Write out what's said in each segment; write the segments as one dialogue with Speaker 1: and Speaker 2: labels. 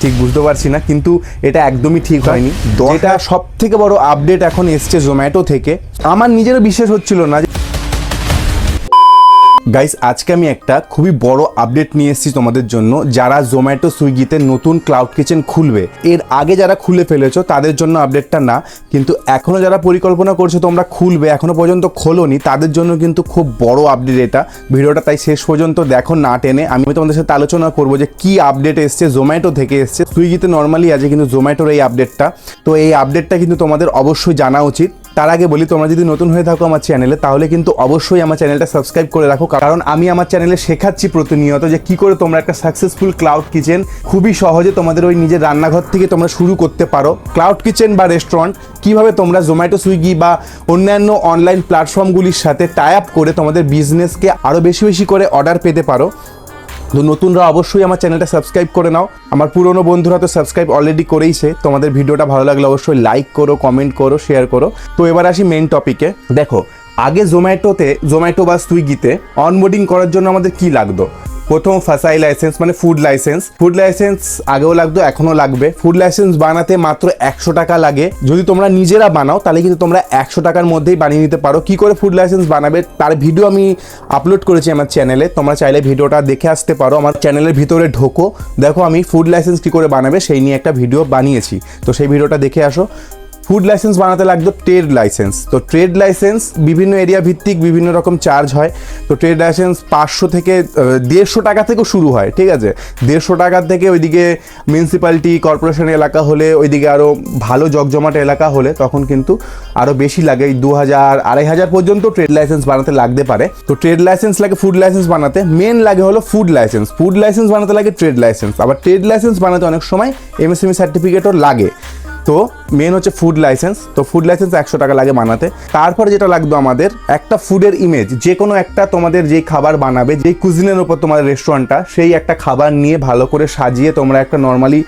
Speaker 1: ঠিক বুঝতে পারছি না, কিন্তু এটা একদমই ঠিক হয়নি। এটা সব থেকে বড় আপডেট এখন এসছে জোম্যাটো থেকে। আমার নিজেরও বিশ্বাস হচ্ছিল না। গাইস, আজকে আমি একটা খুবই বড় আপডেট নিয়ে এসেছি তোমাদের জন্য। যারা জোম্যাটো সুইগিতে নতুন ক্লাউড কিচেন খুলবে, এর আগে যারা খুলে ফেলেছো তাদের জন্য আপডেটটা না, কিন্তু এখনো যারা পরিকল্পনা করছো তোমরা খুলবে, এখনো পর্যন্ত খোলোনি, তাদের জন্য কিন্তু খুব বড় আপডেট এটা। ভিডিওটা তাই শেষ পর্যন্ত দেখো না টেনে। আমি তোমাদের সাথে আলোচনা করবো যে কি আপডেট এসছে, জোম্যাটো থেকে এসছে। সুইগিতে নর্মালি আছে, কিন্তু জোম্যাটোর এই আপডেটটা, তো এই আপডেটটা কিন্তু তোমাদের অবশ্যই জানা উচিত। তার আগে বলি, তোমরা যদি নতুন হয়ে থাকো আমার চ্যানেলে, তাহলে কিন্তু অবশ্যই আমার চ্যানেলটা সাবস্ক্রাইব করে রাখো, কারণ আমি আমার চ্যানেলে শেখাচ্ছি প্রতিনিয়ত যে কি করে তোমরা একটা সাকসেসফুল ক্লাউড কিচেন খুবই সহজে তোমাদের ওই নিজের রান্নাঘর থেকে তোমরা শুরু করতে পারো। ক্লাউড কিচেন বা রেস্টুরেন্ট কিভাবে তোমরা জোম্যাটো, সুইগি বা অন্যান্য অনলাইন প্ল্যাটফর্মগুলির সাথে টাই আপ করে তোমাদের বিজনেসকে আরও বেশি বেশি করে অর্ডার পেতে পারো। তো নতুনরা অবশ্যই আমার চ্যানেলটা সাবস্ক্রাইব করে নাও। আমার পুরনো বন্ধুরা তো সাবস্ক্রাইব অলরেডি করেইছে। তোমাদের ভিডিওটা ভালো লাগলে অবশ্যই লাইক করো, কমেন্ট করো, শেয়ার করো। তো এবার আসি মেইন টপিকে। দেখো, আগে জোম্যাটো বা সুইগিতে অনবোর্ডিং করার জন্য আমাদের কি লাগতো? প্রথম ফাসাই লাইসেন্স, মানে ফুড লাইসেন্স আগেও লাগতো, এখনও লাগবে। ফুড লাইসেন্স বানাতে মাত্র 100 টাকা লাগে। যদি তোমরা নিজেরা বানাও তাহলে কিন্তু তোমরা 100 টাকার মধ্যেই বানিয়ে নিতে পারো। কি করে ফুড লাইসেন্স বানাবে তার ভিডিও আমি আপলোড করেছি আমার চ্যানেলে, তোমরা চাইলে ভিডিওটা দেখে আসতে পারো। আমার চ্যানেলের ভিতরে ঢোকো, দেখো আমি ফুড লাইসেন্স কী করে বানাবে সেই নিয়ে একটা ভিডিও বানিয়েছি, তো সেই ভিডিওটা দেখে আসো। ফুড লাইসেন্স বানাতে লাগতো ট্রেড লাইসেন্স। তো ট্রেড লাইসেন্স বিভিন্ন এরিয়া ভিত্তিক বিভিন্ন রকম চার্জ হয়। তো ট্রেড লাইসেন্স 500 থেকে 150 টাকা থেকেও শুরু হয়, ঠিক আছে? 150 টাকা থেকে ওইদিকে মিউনিসিপ্যালিটি কর্পোরেশন এলাকা হলে, ওইদিকে আরও ভালো জগজমাট এলাকা হলে তখন কিন্তু আরও বেশি লাগে, 2000 2500 পর্যন্ত ট্রেড লাইসেন্স বানাতে লাগতে পারে। তো ট্রেড লাইসেন্স লাগে ফুড লাইসেন্স বানাতে, মেন লাগে হলো ফুড লাইসেন্স বানাতে লাগে ট্রেড লাইসেন্স, আবার ট্রেড লাইসেন্স বানাতে অনেক সময় এমএসএমই সার্টিফিকেটও লাগে। তো মেন হচ্ছে ফুড লাইসেন্স। তো ফুড লাইসেন্স 100 টাকা লাগে বানাতে। তারপর যেটা লাগতো আমাদের একটা ফুডের ইমেজ, যে কোনো একটা তোমাদের যেই খাবার বানাবে, যেই কুজিনের ওপর তোমাদের রেস্টুরেন্টটা, সেই একটা খাবার নিয়ে ভালো করে সাজিয়ে তোমরা একটা নর্মালি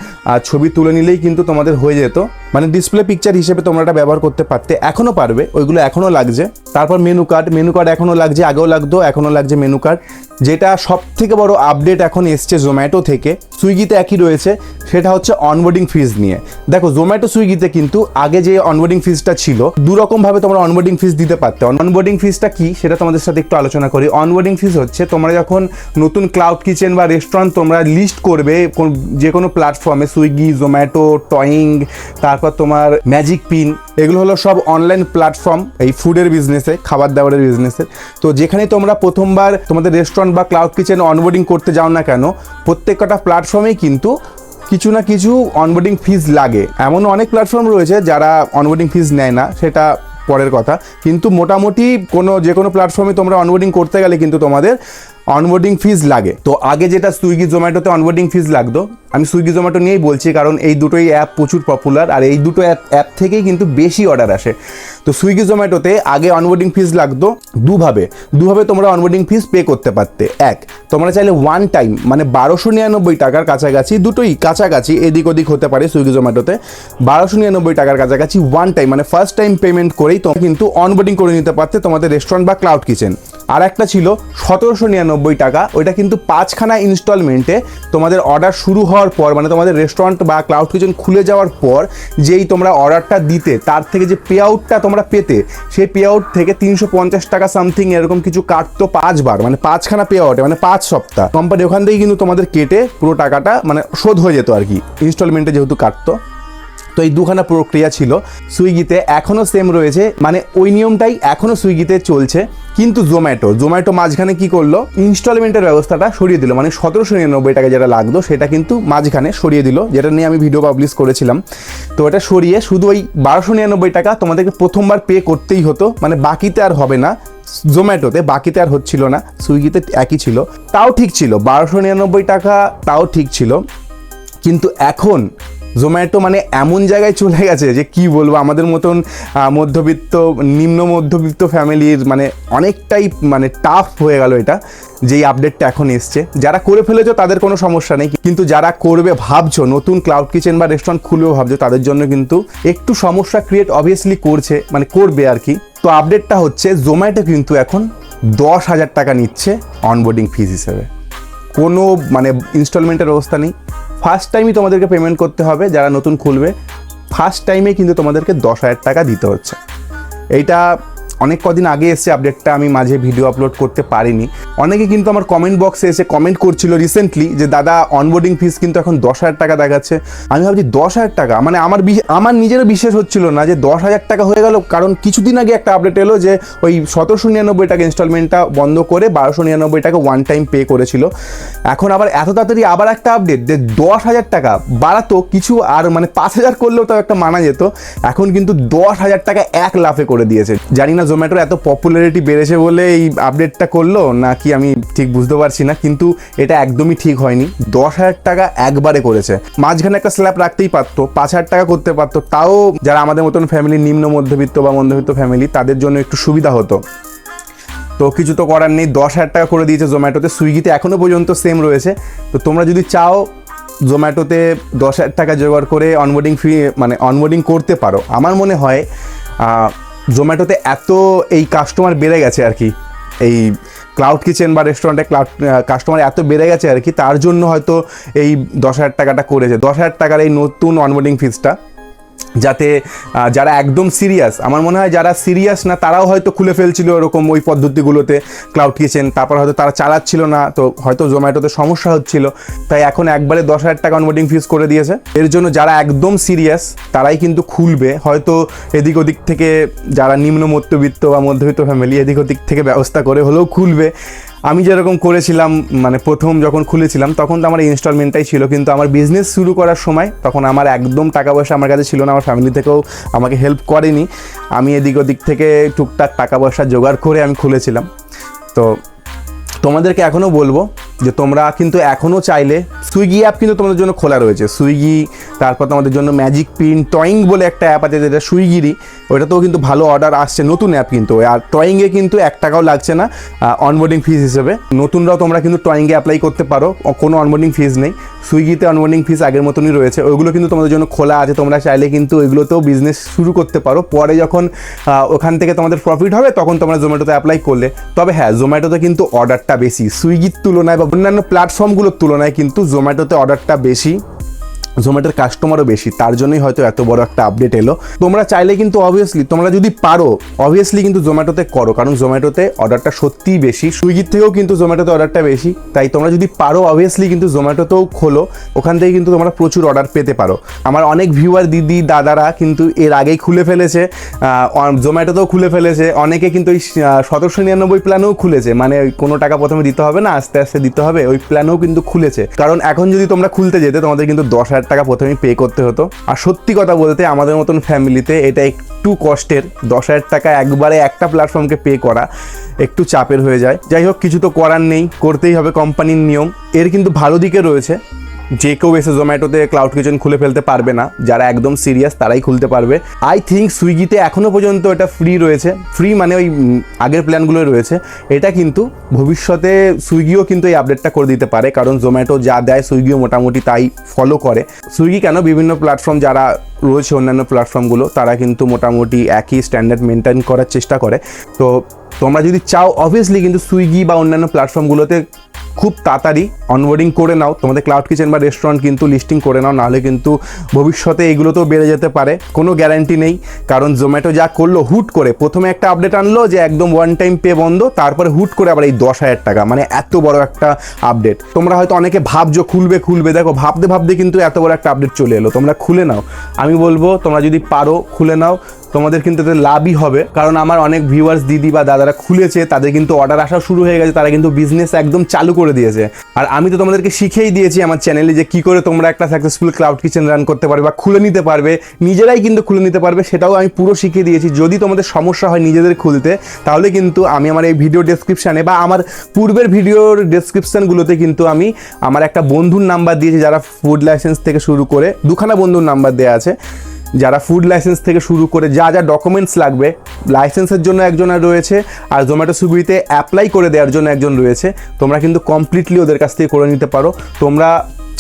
Speaker 1: ছবি তুলে নিলেই কিন্তু তোমাদের হয়ে যেত, মানে ডিসপ্লে পিকচার হিসেবে তোমরা এটা ব্যবহার করতে পারতে। এখনও পারবে, ওইগুলো এখনও লাগছে। তারপর মেনু কার্ড এখনও লাগছে, আগেও লাগতো, এখনও লাগছে মেনু কার্ড। যেটা সব থেকে বড় আপডেট এখন এসছে জোম্যাটো থেকে, সুইগিতে একই রয়েছে, সেটা হচ্ছে অনবোর্ডিং ফিজ নিয়ে। দেখো, জোম্যাটো সুইগিতে কিন্তু আগে যে অনবোর্ডিং ফিজটা ছিল, দুরকমভাবে তোমরা অনবোর্ডিং ফিজ দিতে পারতে। অনবোর্ডিং ফিজটা কি সেটা তোমাদের সাথে একটু আলোচনা করি। অনবোর্ডিং ফিজ হচ্ছে তোমরা যখন নতুন ক্লাউড কিচেন বা রেস্টুরেন্ট তোমরা লিস্ট করবে যে কোনো প্ল্যাটফর্মে, সুইগি, জোম্যাটো, টয়িং, তারপর তোমার ম্যাজিক পিন, এগুলো হলো সব অনলাইন প্ল্যাটফর্ম এই ফুডের বিজনেসে, খাবার দাবারের বিজনেসে। তো যেখানে তোমরা প্রথমবার তোমাদের রেস্টুরেন্ট বা ক্লাউড কিচেন অনবোর্ডিং করতে যাও না কেন, প্রত্যেকটা প্ল্যাটফর্মেই কিন্তু কিছু না কিছু অনবোর্ডিং ফিজ লাগে। এমন অনেক প্ল্যাটফর্ম রয়েছে যারা অনবোর্ডিং ফিজ নেয় না, সেটা পরের কথা, কিন্তু মোটামুটি যে কোনো প্ল্যাটফর্মে তোমরা অনবোর্ডিং করতে গেলে কিন্তু তোমাদের অনবোর্ডিং ফিজ লাগে। তো আগে যেটা সুইগি জোম্যাটোতে অনবোর্ডিং ফিজ লাগতো, আমি সুইগি জোম্যাটো নিয়েই বলছি কারণ এই দুটোই অ্যাপ প্রচুর পপুলার, আর এই দুটো অ্যাপ থেকেই কিন্তু বেশি অর্ডার আসে। তো সুইগি জোম্যাটোতে আগে অনবোর্ডিং ফিজ লাগতো দুভাবে তোমরা অনবোর্ডিং ফিজ পে করতে পারতে। এক, তোমরা চাইলে ওয়ান টাইম, মানে 1299 টাকার কাছাকাছি, দুটোই কাছাকাছি, এদিক ওদিক হতে পারে। সুইগি জোম্যাটোতে 1299 টাকার কাছাকাছি ওয়ান টাইম, মানে ফার্স্ট টাইম পেমেন্ট করেই তোমরা কিন্তু অনবোর্ডিং করে নিতে পারতে তোমাদের রেস্টুরেন্ট বা ক্লাউড কিচেন। আর একটা ছিল 1799 টাকা, ওইটা কিন্তু 5খানা ইনস্টলমেন্টে তোমাদের অর্ডার শুরু হওয়ার পর, মানে তোমাদের রেস্টুরেন্ট বা ক্লাউড কিচেন খুলে যাওয়ার পর যেই তোমরা অর্ডারটা দিতে, তার থেকে যে পে আউটটা তোমরা পেতে, সেই পে আউট থেকে 350 টাকা সামথিং এরকম কিছু কাটতো 5 বার, মানে 5খানা পে আউটে, মানে 5 সপ্তাহ। কোম্পানি ওখান থেকে কিন্তু তোমাদের কেটে পুরো টাকাটা মানে শোধ হয়ে যেত আর কি, ইনস্টলমেন্টে যেহেতু কাটতো। তো এই দুখানা প্রক্রিয়া ছিল। সুইগিতে এখনও সেম রয়েছে, মানে ওই নিয়মটাই এখনও সুইগিতে চলছে। কিন্তু জোম্যাটো মাঝখানে কি করলো, ইনস্টলমেন্টের ব্যবস্থাটা সরিয়ে দিল, মানে 1799 টাকা যেটা লাগতো সেটা কিন্তু মাঝখানে সরিয়ে দিল, যেটা নিয়ে আমি ভিডিও পাবলিশ করেছিলাম। তো এটা সরিয়ে শুধু ওই 1299 টাকা তোমাদেরকে প্রথমবার পে করতেই হতো, মানে বাকিতে আর হবে না। জোম্যাটোতে বাকিতে আর হচ্ছিল না, সুইগিতে একই ছিল, তাও ঠিক ছিল 1299 টাকা, তাও ঠিক ছিল। কিন্তু এখন জোম্যাটো মানে এমন জায়গায় চলে গেছে যে কি বলবো, আমাদের মতন মধ্যবিত্ত, নিম্ন মধ্যবিত্ত ফ্যামিলির মানে অনেকটাই মানে টাফ হয়ে গেল এটা, যেই আপডেটটা এখন এসছে। যারা করে ফেলেছো তাদের কোনো সমস্যা নেই, কিন্তু যারা করবে ভাবছো, নতুন ক্লাউড কিচেন বা রেস্টুরেন্ট খুলবেও ভাবছো, তাদের জন্য কিন্তু একটু সমস্যা ক্রিয়েট অবভিয়াসলি করবে আর কি। তো আপডেটটা হচ্ছে জোম্যাটো কিন্তু এখন 10,000 টাকা নিচ্ছে অনবোর্ডিং ফিজ হিসেবে। কোনো মানে ইনস্টলমেন্টের ব্যবস্থা নেই, ফার্স্ট টাইমই তোমাদেরকে পেমেন্ট করতে হবে। যারা নতুন খুলবে ফার্স্ট টাইমে কিন্তু তোমাদেরকে 10,000 টাকা দিতে হচ্ছে। এইটা অনেক কদিন আগে এসছে আপডেটটা, আমি মাঝে ভিডিও আপলোড করতে পারিনি। অনেকে কিন্তু আমার কমেন্ট বক্সে এসে কমেন্ট করছিল রিসেন্টলি যে দাদা অনবোর্ডিং ফিস কিন্তু এখন 10,000 টাকা দেখাচ্ছে। আমি ভাবছি 10,000 টাকা, মানে আমার নিজেরও বিশ্বাস হচ্ছিল না যে 10,000 টাকা হয়ে গেল। কারণ কিছুদিন আগে একটা আপডেট এলো যে ওই 1,799 টাকা ইনস্টলমেন্টটা বন্ধ করে 1,299 টাকা ওয়ান টাইম পে করেছিল। এখন আবার এত তাড়াতাড়ি আবার একটা আপডেট যে 10,000 টাকা বাড়াতো কিছু, আর মানে 5,000 করলেও তাও একটা মানা যেত। এখন কিন্তু 10,000 টাকা এক লাফে করে দিয়েছে। জানি না জোম্যাটোর এত পপুলারিটি বেড়েছে বলে এই আপডেটটা করলো নাকি, আমি ঠিক বুঝতে পারছি না, কিন্তু এটা একদমই ঠিক হয়নি। 10,000 টাকা একবারে করেছে। মাঝখানে একটা স্ল্যাব রাখতেই পারতো, 5,000 টাকা করতে পারতো, তাও যারা আমাদের মতন ফ্যামিলি, নিম্ন মধ্যবিত্ত বা মধ্যবিত্ত ফ্যামিলি, তাদের জন্য একটু সুবিধা হতো। তো কিছু তো করার নেই, 10,000 টাকা করে দিয়েছে জোম্যাটোতে। সুইগিতে এখনও পর্যন্ত সেম রয়েছে। তো তোমরা যদি চাও জোম্যাটোতে 10,000 টাকা জোগাড় করে অনবোর্ডিং ফি মানে অনবোর্ডিং করতে পারো, আমার মনে হয় জোম্যাটোতে এত এই কাস্টমার বেড়ে গেছে আর কি, এই ক্লাউড কিচেন বা রেস্টুরেন্টে কাস্টমার এত বেড়ে গেছে আর কি, তার জন্য হয়তো এই 10,000 টাকাটা করেছে। 10,000 টাকার এই নতুন অনবোর্ডিং ফিসটা, যাতে যারা একদম সিরিয়াস, আমার মনে হয় যারা সিরিয়াস না তারাও হয়তো খুলে ফেলছিল এরকম ওই পদ্ধতিগুলোতে ক্লাউড কিচেন, তারপর হয়তো তারা চালাচ্ছিল না, তো হয়তো জোম্যাটোতে সমস্যা হচ্ছিল, তাই এখন একবারে 10,000 টাকা অনবোর্ডিং ফিস করে দিয়েছে। এর জন্য যারা একদম সিরিয়াস তারাই কিন্তু খুলবে। হয়তো এদিক ওদিক থেকে যারা নিম্ন মধ্যবিত্ত বা মধ্যবিত্ত ফ্যামিলি এদিক ওদিক থেকে ব্যবস্থা করে হলেও খুলবে। আমি যেরকম করেছিলাম, মানে প্রথম যখন খুলেছিলাম তখন তো আমার ইনস্টলমেন্টটাই ছিল, কিন্তু আমার বিজনেস শুরু করার সময় তখন আমার একদম টাকা পয়সা আমার কাছে ছিল না, আমার ফ্যামিলি থেকেও আমাকে হেল্প করেনি। আমি এদিক ওদিক থেকে টুকটাক টাকা পয়সা জোগাড় করে আমি খুলেছিলাম। তো তোমাদেরকে এখনও বলবো যে তোমরা কিন্তু এখনও চাইলে সুইগি অ্যাপ কিন্তু তোমাদের জন্য খোলা রয়েছে। সুইগি, তারপর তোমাদের জন্য ম্যাজিক পিন, টয়িং বলে একটা অ্যাপ আছে যেটা সুইগিরই, ওইটাতেও কিন্তু ভালো অর্ডার আসছে, নতুন অ্যাপ কিন্তু। আর টয়িংয়ে কিন্তু 1 টাকাও লাগছে না অনবোর্ডিং ফিস হিসেবে। নতুনরাও তোমরা কিন্তু টয়িংয়ে অ্যাপ্লাই করতে পারো, কোনো অনবোর্ডিং ফিস নেই। সুইগিতে অনবোর্ডিং ফিস আগের মতনই রয়েছে, ওইগুলো কিন্তু তোমাদের জন্য খোলা আছে। তোমরা চাইলে কিন্তু ওইগুলোতেও বিজনেস শুরু করতে পারো। পরে যখন ওখান থেকে তোমাদের প্রফিট হবে তখন তোমরা জোম্যাটোতে অ্যাপ্লাই করলে। তবে হ্যাঁ, জোম্যাটোতে কিন্তু অর্ডারটা বেশি, সুইগির তুলনায় বা অন্যান্য প্ল্যাটফর্মগুলোর তুলনায় কিন্তু জোম্যাটোতে অর্ডারটা বেশি, জোম্যাটোর কাস্টমারও বেশি, তার জন্যই হয়তো এত বড় একটা আপডেট এলো। তোমরা চাইলে কিন্তু অবভিয়াসলি, তোমরা যদি পারো অবভিয়াসলি কিন্তু জোম্যাটোতে করো, কারণ জোম্যাটোতে অর্ডারটা সত্যিই বেশি, সুইগির থেকেও কিন্তু জোম্যাটোতে অর্ডারটা বেশি। তাই তোমরা যদি পারো অবভিয়াসলি কিন্তু জোম্যাটোতেও খোলো, ওখান থেকে কিন্তু তোমরা প্রচুর অর্ডার পেতে পারো। আমার অনেক ভিউয়ার দিদি দাদারা কিন্তু এর আগেই খুলে ফেলেছে, জোম্যাটোতেও খুলে ফেলেছে, অনেকে কিন্তু ওই 1,799 প্ল্যানেও খুলেছে, মানে ওই কোনো টাকা প্রথমে দিতে হবে না, আস্তে আস্তে দিতে হবে, ওই প্ল্যানেও কিন্তু খুলেছে। কারণ এখন যদি তোমরা খুলতে যেতে তোমাদের কিন্তু 10,000 টাকা প্রথমেই পে করতে হতো। আর সত্যি কথা বলতে আমাদের মতন ফ্যামিলিতে এটা একটু কষ্টের, 10,000 টাকা একবারে একটা প্ল্যাটফর্মকে পে করা একটু চাপের হয়ে যায়। যাই হোক, কিছু তো করার নেই, করতেই হবে, কোম্পানির নিয়ম। এর কিন্তু ভালো দিকে রয়েছে, যে কেউ এসে জোম্যাটোতে ক্লাউড কিচেন খুলে ফেলতে পারবে না, যারা একদম সিরিয়াস তারাই খুলতে পারবে। আই থিঙ্ক সুইগিতে এখনও পর্যন্ত এটা ফ্রি রয়েছে, ফ্রি মানে ওই আগের প্ল্যানগুলো রয়েছে। এটা কিন্তু ভবিষ্যতে সুইগিও কিন্তু এই আপডেটটা করে দিতে পারে, কারণ জোম্যাটো যা দেয় সুইগিও মোটামুটি তাই ফলো করে। সুইগি কেন, বিভিন্ন প্ল্যাটফর্ম যারা রয়েছে অন্যান্য প্ল্যাটফর্মগুলো, তারা কিন্তু মোটামুটি একই স্ট্যান্ডার্ড মেনটেন করার চেষ্টা করে। তো তোমরা যদি চাও অবভিয়াসলি কিন্তু সুইগি বা অন্যান্য প্ল্যাটফর্মগুলোতে খুব তাড়াতাড়ি অনবোর্ডিং করে নাও, তোমাদের ক্লাউড কিচেন বা রেস্টুরেন্ট কিন্তু লিস্টিং করে নাও, নাহলে কিন্তু ভবিষ্যতে এগুলোতেও বেড়ে যেতে পারে, কোনো গ্যারান্টি নেই। কারণ জোম্যাটো যা করলো, হুট করে প্রথমে একটা আপডেট আনলো যে একদম ওয়ান টাইম পে বন্ধ, তারপরে হুট করে আবার এই 10,000 টাকা, মানে এত বড় একটা আপডেট। তোমরা হয়তো অনেকে ভাবছো খুলবে, দেখো ভাবতে ভাবতে কিন্তু এত বড় একটা আপডেট চলে এলো। তোমরা খুলে নাও, আমি বলবো তোমরা যদি পারো খুলে নাও, তোমাদের কিন্তু এতে লাভই হবে। কারণ আমার অনেক ভিউয়ার্স দিদি বা দাদারা খুলেছে, তাদের কিন্তু অর্ডার আসা শুরু হয়ে গেছে, তারা কিন্তু বিজনেস একদম চালু করে দিয়েছে। আর আমি তো তোমাদেরকে শিখেই দিয়েছি আমার চ্যানেলে যে কী করে তোমরা একটা সাকসেসফুল ক্লাউড কিচেন রান করতে পারবে বা খুলে নিতে পারবে, নিজেরাই কিন্তু খুলে নিতে পারবে, সেটাও আমি পুরো শিখিয়ে দিয়েছি। যদি তোমাদের সমস্যা হয় নিজেদের খুলতে, তাহলে কিন্তু আমি আমার এই ভিডিও ডেসক্রিপশানে বা আমার পূর্বের ভিডিওর ডেসক্রিপশানগুলোতে কিন্তু আমি আমার একটা বন্ধুর নাম্বার দিয়েছি, যারা ফুড লাইসেন্স থেকে শুরু করে, দুখানা বন্ধুর নাম্বার দেওয়া আছে, যারা ফুড লাইসেন্স থেকে শুরু করে যা যা ডকুমেন্টস লাগবে, লাইসেন্সের জন্য একজন রয়েছে, আর জোম্যাটো সুইগিতে অ্যাপ্লাই করে দেওয়ার জন্য একজন রয়েছে। তোমরা কিন্তু কমপ্লিটলি ওদের কাছ থেকে করে নিতে পারো। তোমরা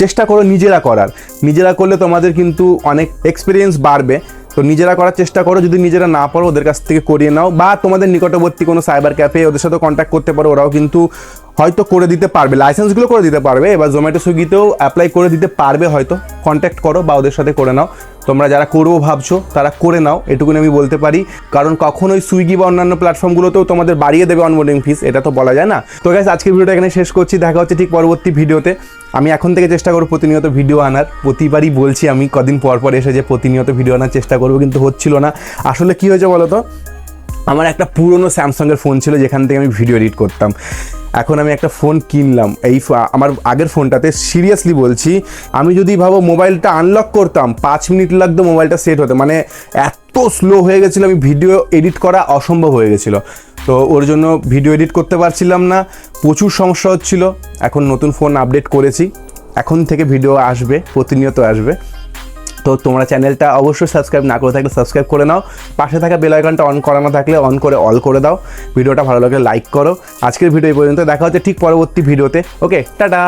Speaker 1: চেষ্টা করো নিজেরা করার, নিজেরা করলে তোমাদের কিন্তু অনেক এক্সপিরিয়েন্স বাড়বে। তো নিজেরা করার চেষ্টা করো, যদি নিজেরা না পারো ওদের কাছ থেকে করিয়ে নাও, বা তোমাদের নিকটবর্তী কোনো সাইবার ক্যাফে ওদের সাথে কন্ট্যাক্ট করতে পারো, ওরাও কিন্তু হয়তো করে দিতে পারবে, লাইসেন্সগুলো করে দিতে পারবে। এবার জোম্যাটো সুইগিতেও অ্যাপ্লাই করে দিতে পারবে, হয়তো কন্ট্যাক্ট করো বা ওদের সাথে করে নাও। তোমরা যারা করবো ভাবছো তারা করে নাও, এটুকুনি আমি বলতে পারি। কারণ কখনোই সুইগি বা অন্যান্য প্ল্যাটফর্মগুলোতেও তোমাদের বাড়িয়ে দেবে অনবোর্ডিং ফিস, এটা তো বলা যায় না। তো গাইস, আজকের ভিডিওটা এখানে শেষ করছি, দেখা হচ্ছে ঠিক পরবর্তী ভিডিওতে। আমি এখন থেকে চেষ্টা করবো প্রতিনিয়ত ভিডিও আনার, প্রতিবারই বলছি আমি কদিন পর পর এসে যে প্রতিনিয়ত ভিডিও আনার চেষ্টা করবো, কিন্তু হচ্ছিল না। আসলে কী হয়েছে বলো তো, আমার একটা পুরনো স্যামসাংয়ের ফোন ছিল যেখান থেকে আমি ভিডিও এডিট করতাম। এখন আমি একটা ফোন কিনলাম, আমার আগের ফোনটাতে সিরিয়াসলি বলছি, আমি যদি ভাবো মোবাইলটা আনলক করতাম 5 মিনিট লাগতো মোবাইলটা সেট হতে, মানে এত স্লো হয়ে গেছিলো, আমি ভিডিও এডিট করা অসম্ভব হয়ে গেছিলো। তো ওর জন্য ভিডিও এডিট করতে পারছিলাম না, প্রচুর সমস্যা হচ্ছিল। এখন নতুন ফোন আপডেট করেছি, এখন থেকে ভিডিও আসবে, প্রতিনিয়ত আসবে। তো তোমরা চ্যানেলটা অবশ্যই সাবস্ক্রাইব না করে থাকলে সাবস্ক্রাইব করে নাও, পাশে থাকা বেল আইকনটা অন করা না থাকলে অন করে অল করে দাও, ভিডিওটা ভালো লাগলে লাইক করো। আজকের ভিডিও এই পর্যন্ত, দেখা হচ্ছে ঠিক পরবর্তী ভিডিওতে। ওকে, টাটা।